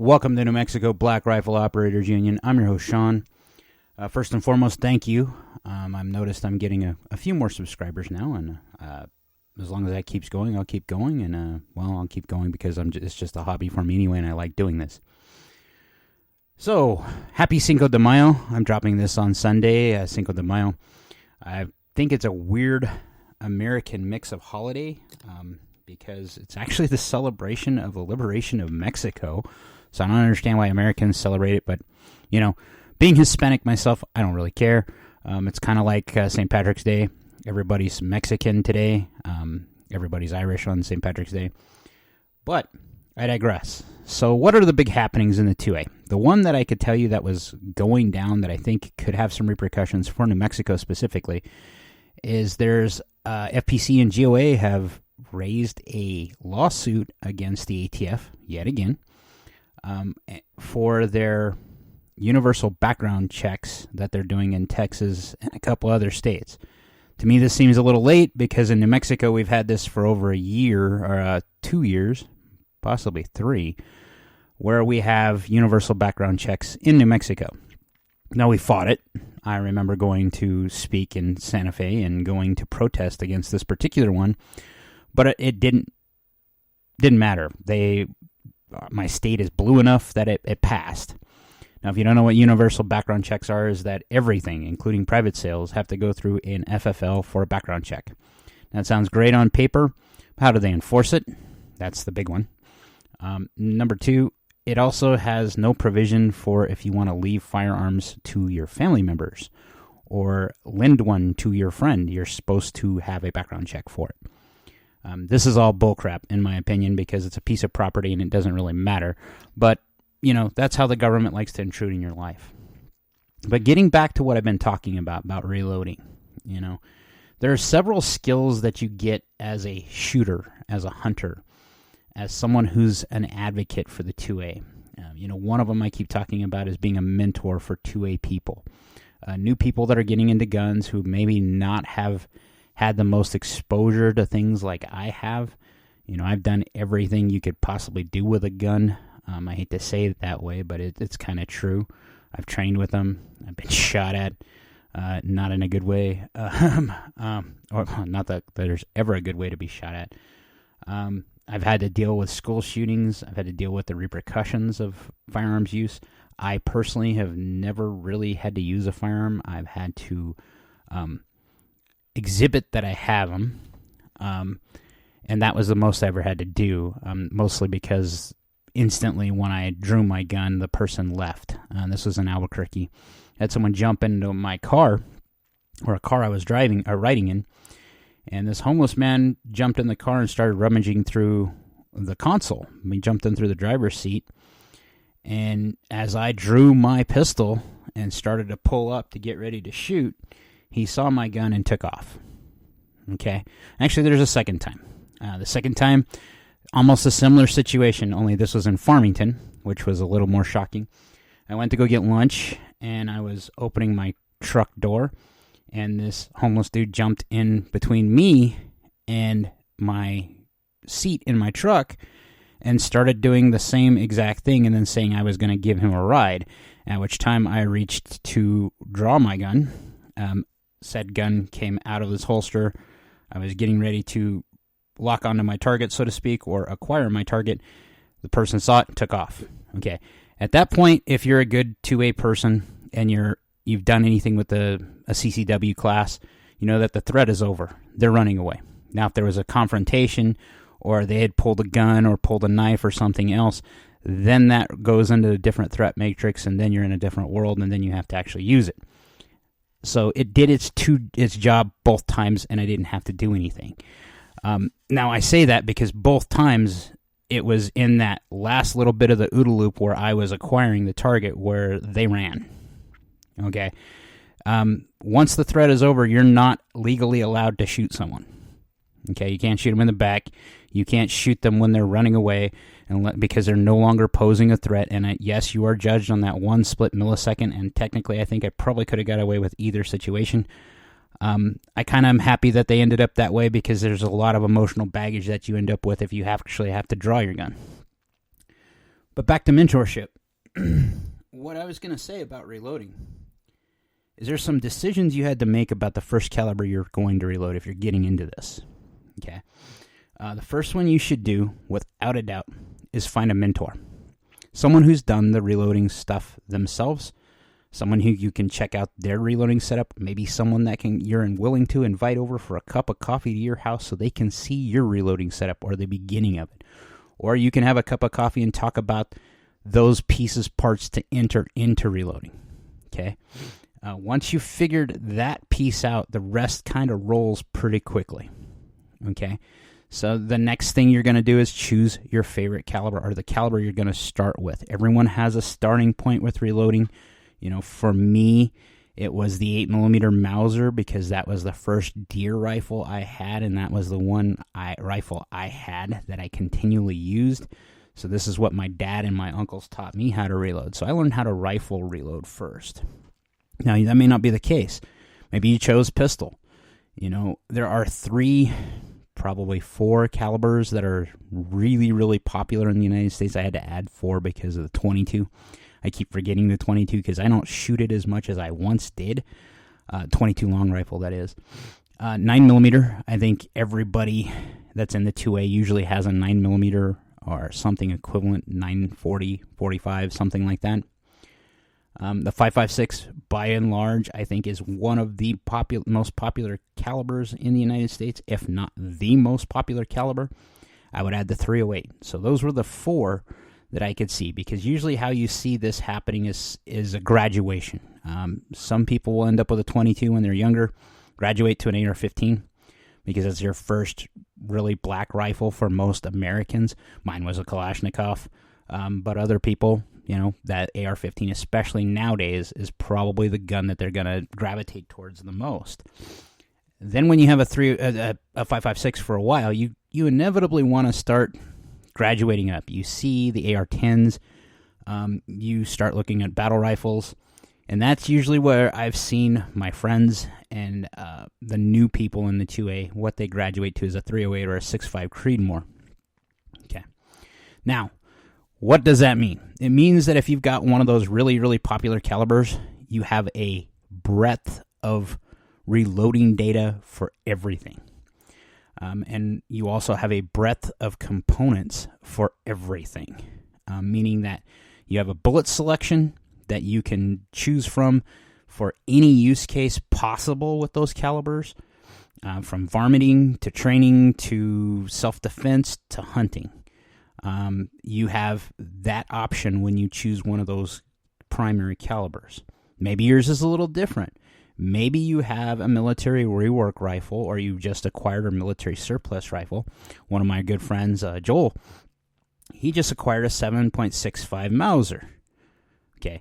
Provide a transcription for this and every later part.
Welcome to New Mexico Black Rifle Operators Union. I'm your host, Sean. First and foremost, thank you. I've noticed I'm getting a few more subscribers now, and as long as that keeps going, I'll keep going. And, I'll keep going because it's just a hobby for me anyway, and I like doing this. So, happy Cinco de Mayo. I'm dropping this on Sunday, Cinco de Mayo. I think it's a weird American mix of holiday because it's actually the celebration of the liberation of Mexico. So I don't understand why Americans celebrate it, but, being Hispanic myself, I don't really care. It's kind of like St. Patrick's Day. Everybody's Mexican today. Everybody's Irish on St. Patrick's Day. But I digress. So what are the big happenings in the 2A? The one that I could tell you that was going down that I think could have some repercussions for New Mexico specifically is there's FPC and GOA have raised a lawsuit against the ATF yet again for their universal background checks that they're doing in Texas and a couple other states. To me, this seems a little late because in New Mexico, we've had this for over a year or 2 years, possibly 3, where we have universal background checks in New Mexico. Now, we fought it. I remember going to speak in Santa Fe and going to protest against this particular one, but it didn't matter. My state is blue enough that it passed. Now, if you don't know what universal background checks are, is that everything, including private sales, have to go through an FFL for a background check. That sounds great on paper. How do they enforce it? That's the big one. Number 2, it also has no provision for if you want to leave firearms to your family members or lend one to your friend. You're supposed to have a background check for it. This is all bullcrap, in my opinion, because it's a piece of property and it doesn't really matter. But, that's how the government likes to intrude in your life. But getting back to what I've been talking about reloading, there are several skills that you get as a shooter, as a hunter, as someone who's an advocate for the 2A. One of them I keep talking about is being a mentor for 2A people. New people that are getting into guns who maybe not have had the most exposure to things like I have. I've done everything you could possibly do with a gun. I hate to say it that way, but it's kind of true. I've trained with them. I've been shot at, not in a good way. Or not that there's ever a good way to be shot at. I've had to deal with school shootings. I've had to deal with the repercussions of firearms use. I personally have never really had to use a firearm. I've had to exhibit that I have them, and that was the most I ever had to do, mostly because instantly when I drew my gun, the person left. This was in Albuquerque. I had someone jump into my car, or a car I was riding in, and this homeless man jumped in the car and started rummaging through the console. He jumped in through the driver's seat, and as I drew my pistol and started to pull up to get ready to shoot, he saw my gun and took off. Okay? Actually, there's a second time. The second time, almost a similar situation, only this was in Farmington, which was a little more shocking. I went to go get lunch, and I was opening my truck door, and this homeless dude jumped in between me and my seat in my truck and started doing the same exact thing and then saying I was going to give him a ride, at which time I reached to draw my gun. Said gun came out of this holster. I was getting ready to lock onto my target, so to speak, or acquire my target. The person saw it and took off. Okay. At that point, if you're a good 2A person and you've done anything with a CCW class, you know that the threat is over. They're running away. Now, if there was a confrontation or they had pulled a gun or pulled a knife or something else, then that goes into a different threat matrix, and then you're in a different world, and then you have to actually use it. So it did its job both times, and I didn't have to do anything. Now, I say that because both times it was in that last little bit of the OODA loop where I was acquiring the target where they ran. Okay? Once the threat is over, you're not legally allowed to shoot someone. Okay? You can't shoot them in the back. You can't shoot them when they're running away because they're no longer posing a threat. And yes, you are judged on that one split millisecond, and technically I think I probably could have got away with either situation. I kind of am happy that they ended up that way because there's a lot of emotional baggage that you end up with if you actually have to draw your gun. But back to mentorship. What I was going to say about reloading is there's some decisions you had to make about the first caliber you're going to reload if you're getting into this. Okay. The first one you should do, without a doubt, is find a mentor. Someone who's done the reloading stuff themselves. Someone who you can check out their reloading setup. Maybe someone that you're willing to invite over for a cup of coffee to your house so they can see your reloading setup or the beginning of it. Or you can have a cup of coffee and talk about those pieces, parts to enter into reloading. Okay? Once you've figured that piece out, the rest kind of rolls pretty quickly. Okay? So the next thing you're going to do is choose your favorite caliber or the caliber you're going to start with. Everyone has a starting point with reloading. For me, it was the 8mm Mauser because that was the first deer rifle I had, and that was the one rifle I had that I continually used. So this is what my dad and my uncles taught me how to reload. So I learned how to rifle reload first. Now, that may not be the case. Maybe you chose pistol. There are probably four calibers that are really, really popular in the United States. I had to add 4 because of the 22. I keep forgetting the 22 because I don't shoot it as much as I once did. 22 long rifle, that is. 9mm, I think everybody that's in the 2A usually has a 9mm or something equivalent, 940, 45, something like that. The 5.56, by and large, I think is one of the most popular calibers in the United States, if not the most popular caliber. I would add the 308. So those were the 4 that I could see, because usually how you see this happening is a graduation. Some people will end up with a 22 when they're younger, graduate to an AR-15, because it's your first really black rifle for most Americans. Mine was a Kalashnikov, but other people, that AR-15, especially nowadays, is probably the gun that they're going to gravitate towards the most. Then when you have a 5.56 for a while, you inevitably want to start graduating up. You see the AR-10s, you start looking at battle rifles, and that's usually where I've seen my friends and the new people in the 2A, what they graduate to is a 308 or a 6.5 Creedmoor. Okay. Now, what does that mean? It means that if you've got one of those really, really popular calibers, you have a breadth of reloading data for everything. And you also have a breadth of components for everything, meaning that you have a bullet selection that you can choose from for any use case possible with those calibers, from varminting to training to self-defense to hunting. You have that option when you choose one of those primary calibers. Maybe yours is a little different. Maybe you have a military rework rifle, or you just acquired a military surplus rifle. One of my good friends, Joel, he just acquired a 7.65 Mauser. Okay,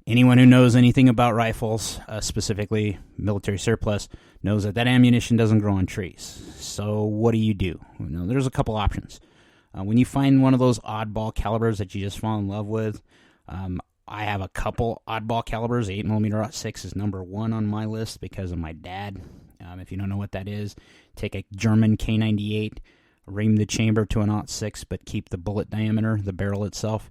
anyone who knows anything about rifles, specifically military surplus, knows that ammunition doesn't grow on trees. So what do? There's a couple options. When you find one of those oddball calibers that you just fall in love with, I have a couple oddball calibers. 8mm 6 is number 1 on my list because of my dad. If you don't know what that is, take a German K98, ream the chamber to an 06, but keep the bullet diameter, the barrel itself,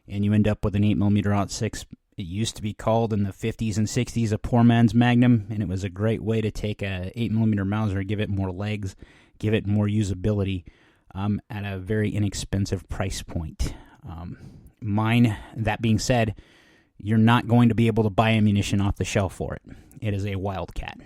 and you end up with an 8mm 06. It used to be called in the 50s and 60s a poor man's Magnum, and it was a great way to take a 8mm Mauser, give it more legs, give it more usability at a very inexpensive price point. Mine, that being said, you're not going to be able to buy ammunition off the shelf for it. It is a Wildcat.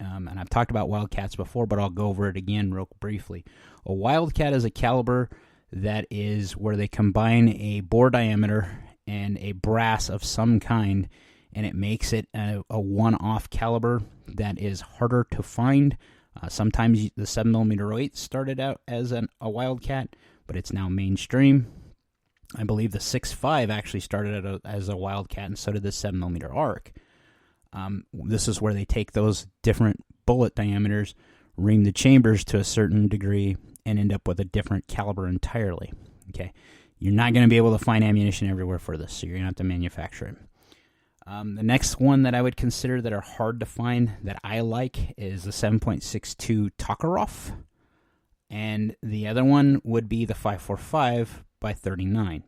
And I've talked about Wildcats before, but I'll go over it again real briefly. A Wildcat is a caliber that is where they combine a bore diameter and a brass of some kind, and it makes it a one-off caliber that is harder to find. Sometimes the 7mm 8 started out as a Wildcat, but it's now mainstream. I believe the 6.5 actually started out as a Wildcat, and so did the 7mm ARC. This is where they take those different bullet diameters, ream the chambers to a certain degree, and end up with a different caliber entirely. Okay, you're not going to be able to find ammunition everywhere for this, so you're going to have to manufacture it. The next one that I would consider that are hard to find that I like is the 7.62 Tokarev, and the other one would be the 5.45 by 39.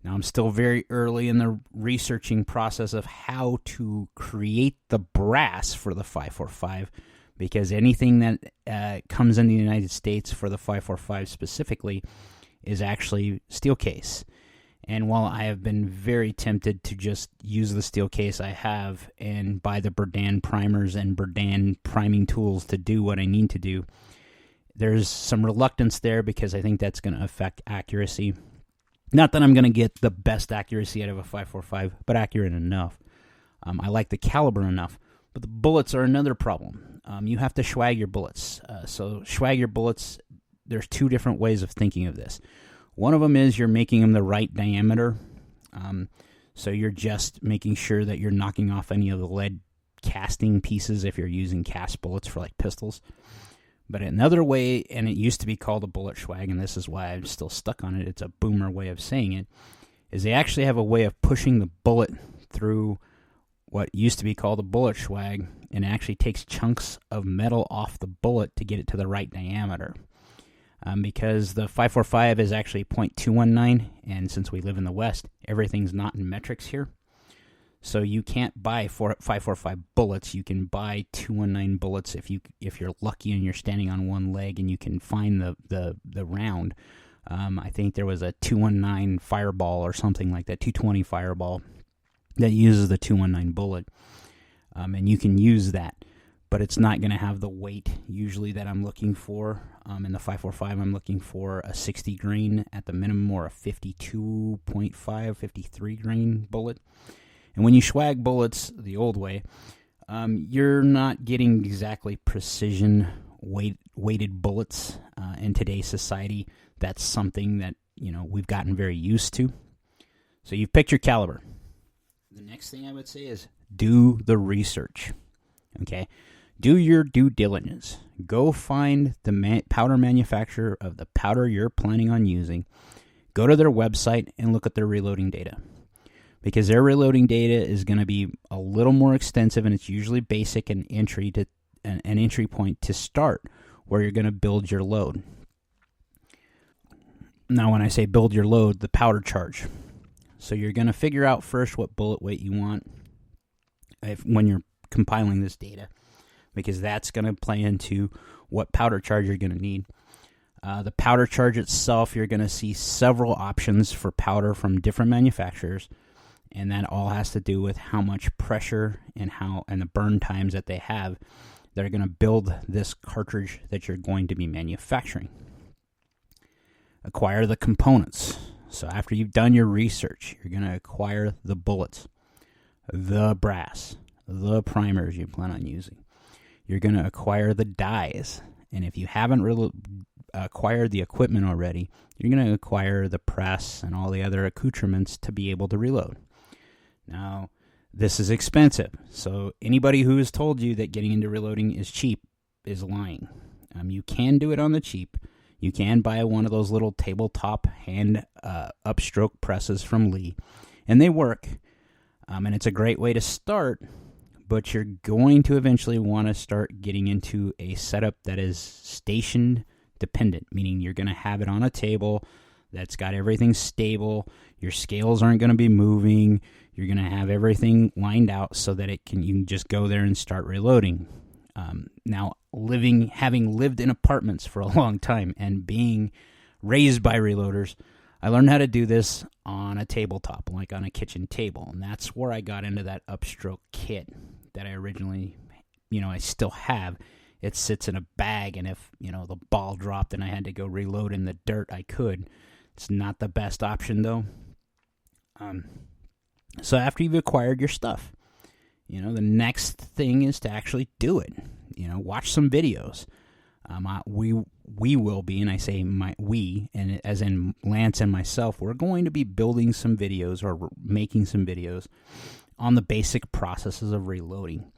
Now, I'm still very early in the researching process of how to create the brass for the 545, because anything that comes in the United States for the 545 specifically is actually steel case. And while I have been very tempted to just use the steel case I have and buy the Berdan primers and Berdan priming tools to do what I need to do, there's some reluctance there because I think that's going to affect accuracy. Not that I'm going to get the best accuracy out of a 545, but accurate enough. I like the caliber enough, but the bullets are another problem. You have to swag your bullets. So swag your bullets, there's two different ways of thinking of this. One of them is you're making them the right diameter. So you're just making sure that you're knocking off any of the lead casting pieces if you're using cast bullets for like pistols. But another way, and it used to be called a bullet swag, and this is why I'm still stuck on it, it's a boomer way of saying it, is they actually have a way of pushing the bullet through what used to be called a bullet swag, and it actually takes chunks of metal off the bullet to get it to the right diameter. Because the 545 is actually .219, and since we live in the West, everything's not in metrics here. So you can't buy 545 bullets. You can buy 219 bullets if you're lucky and you're standing on one leg and you can find the round. I think there was a 219 Fireball or something like that, 220 Fireball that uses the 219 bullet, and you can use that. But it's not going to have the weight usually that I'm looking for. In the 545, I'm looking for a 60 grain at the minimum or a 52.5, 53 grain bullet. And when you swag bullets the old way, you're not getting exactly precision weighted bullets. In today's society, that's something that we've gotten very used to. So you've picked your caliber. The next thing I would say is do the research. Okay, do your due diligence. Go find the powder manufacturer of the powder you're planning on using. Go to their website and look at their reloading data. Because their reloading data is going to be a little more extensive, and it's usually basic and an entry point to start where you're going to build your load. Now, when I say build your load, the powder charge. So you're going to figure out first what bullet weight you want when you're compiling this data, because that's going to play into what powder charge you're going to need. The powder charge itself, you're going to see several options for powder from different manufacturers. And that all has to do with how much pressure and the burn times that they have that are going to build this cartridge that you're going to be manufacturing. Acquire the components. So after you've done your research, you're going to acquire the bullets, the brass, the primers you plan on using. You're going to acquire the dies. And if you haven't really acquired the equipment already, you're going to acquire the press and all the other accoutrements to be able to reload. Now, this is expensive, so anybody who has told you that getting into reloading is cheap is lying. You can do it on the cheap. You can buy one of those little tabletop hand upstroke presses from Lee, and they work, and it's a great way to start, but you're going to eventually want to start getting into a setup that is station dependent, meaning you're going to have it on a table that's got everything stable. Your scales aren't going to be moving. You're going to have everything lined out so that you can just go there and start reloading. Now, having lived in apartments for a long time and being raised by reloaders, I learned how to do this on a tabletop, like on a kitchen table, and that's where I got into that upstroke kit that I originally, I still have. It sits in a bag, and if, the ball dropped and I had to go reload in the dirt, I could. It's not the best option, though. So after you've acquired your stuff, the next thing is to actually do it. Watch some videos. We will be, and I say we, and as in Lance and myself, we're going to be building some videos or making some videos on the basic processes of reloading.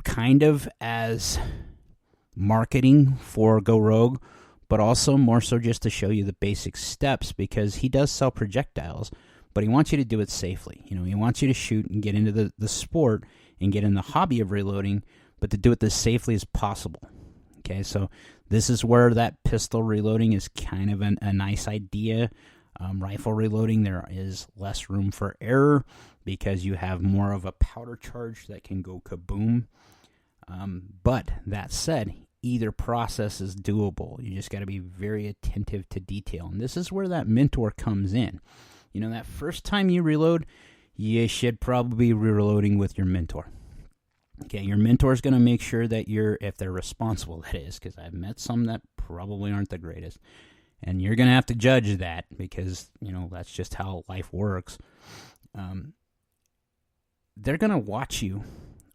Kind of as marketing for Go Rogue, but also more so just to show you the basic steps, because he does sell projectiles, but he wants you to do it safely. He wants you to shoot and get into the sport and get in the hobby of reloading, but to do it as safely as possible. Okay, so this is where that pistol reloading is kind of a nice idea. Rifle reloading, there is less room for error because you have more of a powder charge that can go kaboom. But that said, either process is doable. You just got to be very attentive to detail. And this is where that mentor comes in. That first time you reload, you should probably be reloading with your mentor. Okay, your mentor is going to make sure that if they're responsible, that is, because I've met some that probably aren't the greatest. And you're going to have to judge that because, that's just how life works. They're going to watch you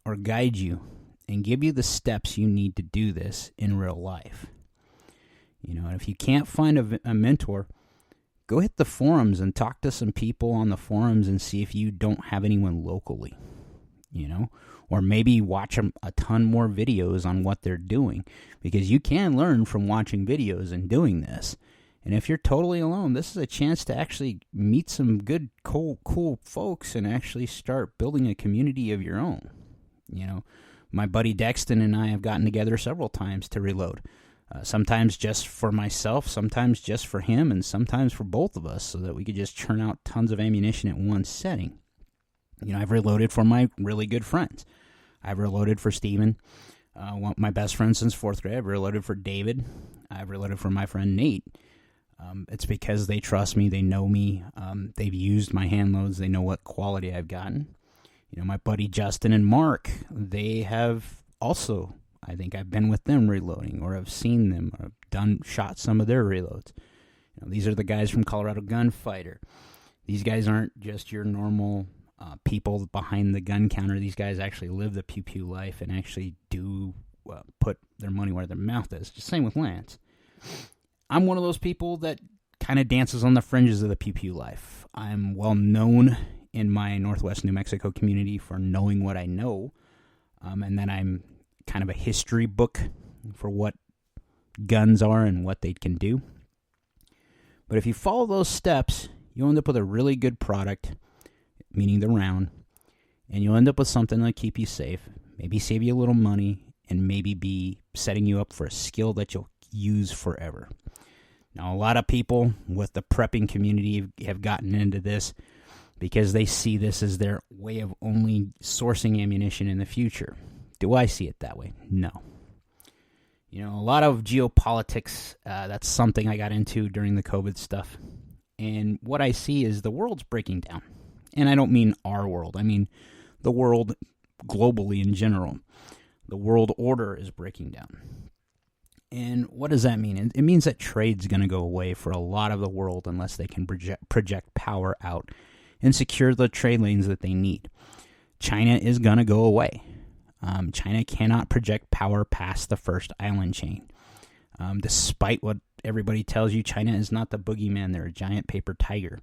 or guide you and give you the steps you need to do this in real life. And if you can't find a mentor, go hit the forums and talk to some people on the forums and see if you don't have anyone locally, or maybe watch a ton more videos on what they're doing, because you can learn from watching videos and doing this. And if you're totally alone, this is a chance to actually meet some good, cool folks and actually start building a community of your own. My buddy Dexton and I have gotten together several times to reload. Sometimes just for myself, sometimes just for him, and sometimes for both of us, so that we could just churn out tons of ammunition at one setting. I've reloaded for my really good friends. I've reloaded for Steven, my best friend since 4th grade. I've reloaded for David. I've reloaded for my friend Nate. It's because they trust me, they know me, they've used my hand loads, they know what quality I've gotten. My buddy Justin and Mark, they have also, I think I've been with them reloading, or I've seen them, or shot some of their reloads. These are the guys from Colorado Gunfighter. These guys aren't just your normal people behind the gun counter. These guys actually live the pew-pew life and actually do put their money where their mouth is. Just same with Lance. I'm one of those people that kind of dances on the fringes of the pew-pew life. I'm well known in my Northwest New Mexico community for knowing what I know, and then I'm kind of a history book for what guns are and what they can do. But if you follow those steps, you'll end up with a really good product, meaning the round, and you'll end up with something that'll keep you safe, maybe save you a little money, and maybe be setting you up for a skill that you'll use forever. Now, a lot of people with the prepping community have gotten into this because they see this as their way of only sourcing ammunition in the future. Do I see it that way? No. A lot of geopolitics, that's something I got into during the COVID stuff. And what I see is the world's breaking down. And I don't mean our world. I mean the world globally in general. The world order is breaking down. And what does that mean? It means that trade's going to go away for a lot of the world unless they can project power out and secure the trade lanes that they need. China is going to go away. China cannot project power past the first island chain. Despite what everybody tells you, China is not the boogeyman. They're a giant paper tiger.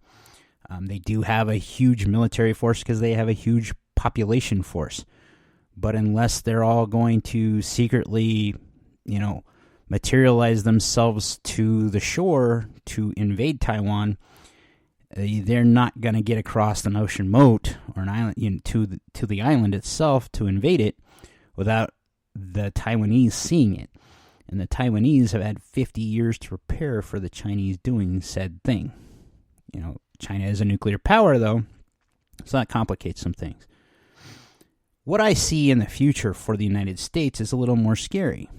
They do have a huge military force because they have a huge population force. But unless they're all going to secretly, materialize themselves to the shore to invade Taiwan, they're not going to get across an ocean moat or an island to the island itself to invade it without the Taiwanese seeing it. And the Taiwanese have had 50 years to prepare for the Chinese doing said thing. China is a nuclear power, though, so that complicates some things. What I see in the future for the United States is a little more scary.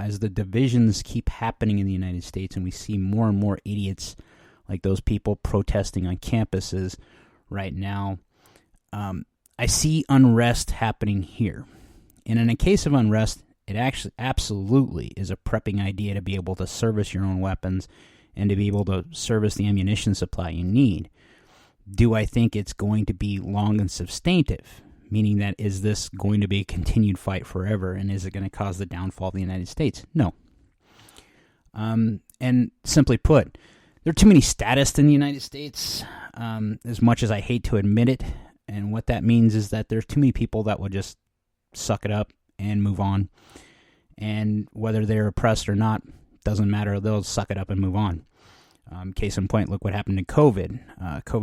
As the divisions keep happening in the United States and we see more and more idiots like those people protesting on campuses right now, I see unrest happening here. And in a case of unrest, it actually absolutely is a prepping idea to be able to service your own weapons and to be able to service the ammunition supply you need. Do I think it's going to be long and substantive? Meaning that, is this going to be a continued fight forever, and is it going to cause the downfall of the United States? No. And simply put, there are too many statists in the United States, as much as I hate to admit it. And what that means is that there's too many people that will just suck it up and move on. And whether they're oppressed or not, doesn't matter. They'll suck it up and move on. Case in point, look what happened to COVID.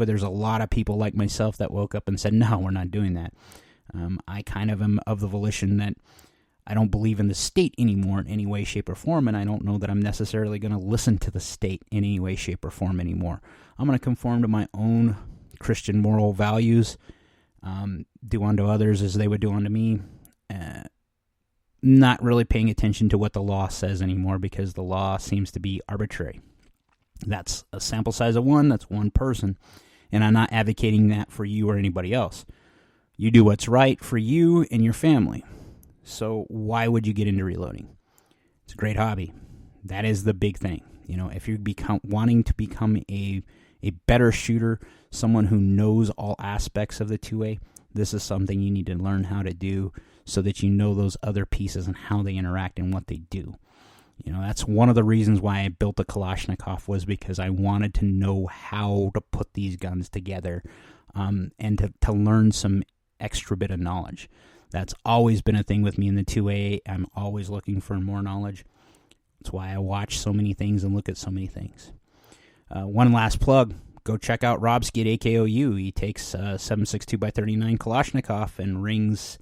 There's a lot of people like myself that woke up and said, no, we're not doing that. I kind of am of the volition that I don't believe in the state anymore in any way, shape, or form, and I don't know that I'm necessarily going to listen to the state in any way, shape, or form anymore. I'm going to conform to my own Christian moral values, do unto others as they would do unto me, not really paying attention to what the law says anymore because the law seems to be arbitrary. That's a sample size of one, that's one person, and I'm not advocating that for you or anybody else. You do what's right for you and your family. So why would you get into reloading? It's a great hobby. That is the big thing. If you're wanting to become a better shooter, someone who knows all aspects of the 2A, this is something you need to learn how to do so that you know those other pieces and how they interact and what they do. That's one of the reasons why I built the Kalashnikov, was because I wanted to know how to put these guns together, and to learn some extra bit of knowledge. That's always been a thing with me in the 2A. I'm always looking for more knowledge. That's why I watch so many things and look at so many things. One last plug. Go check out Robski at AKOU. He takes 7.62x39 Kalashnikov and rings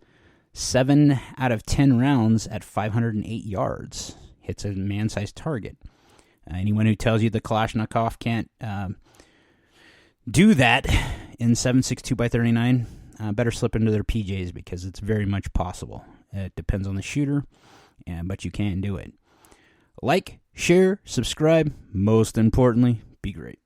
7 out of 10 rounds at 508 yards. Hits a man-sized target. Anyone who tells you the Kalashnikov can't do that in 7.62x39, better slip into their PJs, because it's very much possible. It depends on the shooter, but you can do it. Like, share, subscribe. Most importantly, be great.